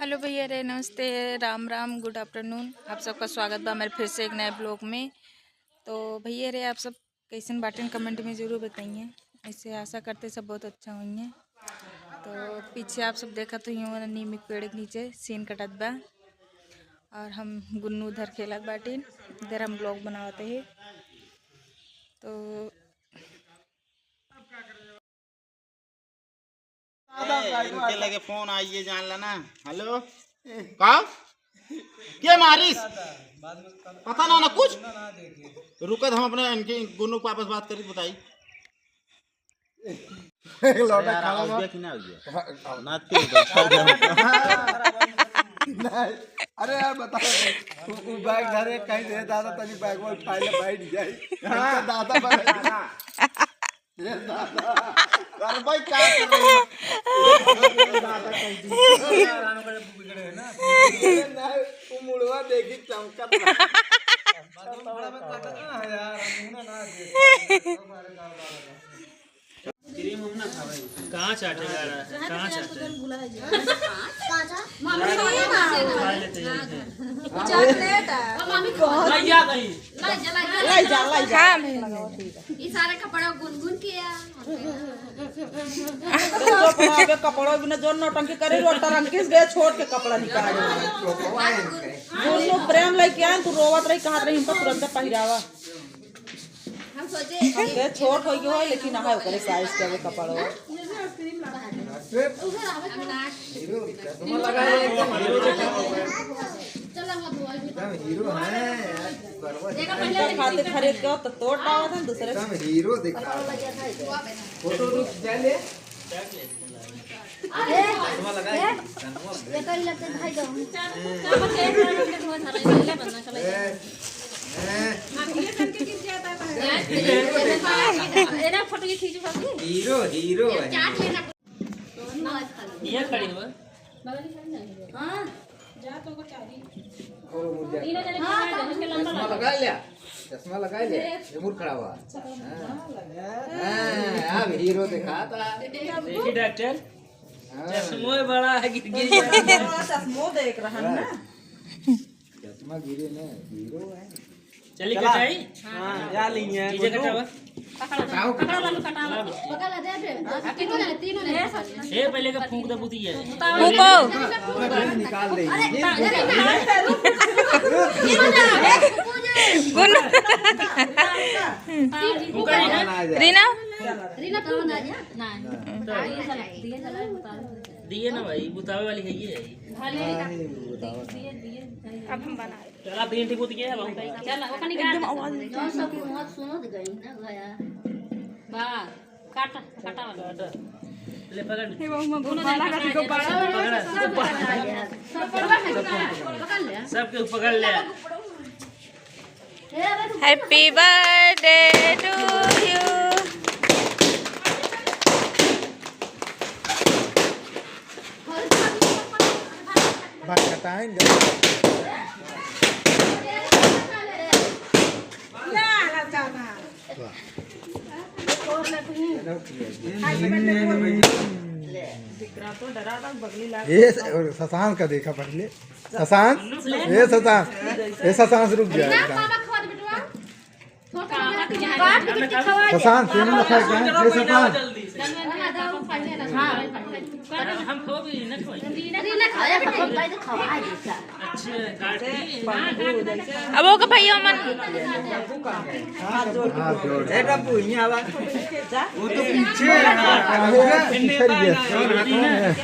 Hello भैया रे, नमस्ते, राम राम, गुड आफ्टरनून। आप सबका स्वागत बा मेरे फिर से एक नए ब्लॉग में। तो भैया रे, आप सब कैसन बाटन कमेंट में ज़रूर बताइए। ऐसे आशा करते सब बहुत अच्छा हुई हैं। तो पीछे आप सब देखा तो यूँ नीम के पेड़ के नीचे सीन कटत बा और हम गुन्नू उधर खेलत बाटिन, इधर हम ब्लॉग बनाते हैं। तो इनके लगे फोन आइए जान लेना। हेलो का क्या मारिस पता ना कुछ रुकत हम अपने इनके गुन्नू को वापस बात करी बताई लौटा खड़ा हो गया कि ना हो गया नाते नहीं। अरे यार बताओ वो बैग धरे कहीं दे दादा तनी बैग में उठा ले बैठ जाए दादा ये दादा अरे भाई क्या कर रहे हो दादा कहीं दी रानो का बिगड़े है ना नहीं वो मुड़वा देखी चमकत बड़ा में काटा ना यार मुंह ना दे हमारे गांव वाला क्रीम हम ना खावे कहां चाटेगा कहां चाटे भुला जा कहां चा मम्मी खा लेते हैं चॉकलेट मम्मी बहुत ले जा कहीं ले जा ये सारे कपड़ा गुनगुन किया तो कपड़ा बिना जो नौटंकी करे रोटा रंग किस गए छोड़ के कपड़ा निकाल दोनों प्रेम लेके आए तू रोवत रही कहां रही हमको तुरंत पहिरावा हम सोचे छोट हो गयो लेकिन है ओकरे साइज के कपड़ा तुम लगाए एकदम हीरो है देखा पहले खाते खरीद के तो तोड़ डाला था दूसरे एकदम हीरो दिखा फोटो ले ले तुम लगाए ये कर लेते भाई दो एना फोटो खींचो बाबू हीरो हीरो है चाट लेना ये खड़ी हो हां जा तो को चारी और मुझे तीनों जने के लंबा चश्मा लगा लिया चश्मा लगा लिया ये मुड़ खड़ा हुआ हां अब हीरो दिखाता देखी डॉक्टर चश्मा बड़ा है गिर गया चश्मा देख रहा है ना चश्मा गिरे ना हीरो है चली कटाई हां या लीजिए डीजे कटावा पकड़ा दे दे तीनों ने ए पहले का फूंक दे बुतिया फूको निकाल दे रीना रीना कौन आ जा ना दिए जला बता दिए ना भाई बुतावे वाली है ये अब हम बना चल आप ग्रीन टी बुतिया अब हम चल वो कनी एकदम आवाज जो सब मत सुनो दे गई ना गया बा काटा काटा वाला ले पकड़ हे वो दोनों वाला का को पकड़ ले सबके पकड़ ले हैप्पी बर्थडे टू यू। बात बताएंगे ये शशांक का देखा पहले शशांक ये शशांक रुक जाए शशांक तीनों में खाए क्या ये शशांक हम खो भी ना खोई रीना खाया बेटा तो खावा अच्छे काट अब वो का भैया मन हाथ जोड़ ए डब्बू यहां आवा वो तो पीछे है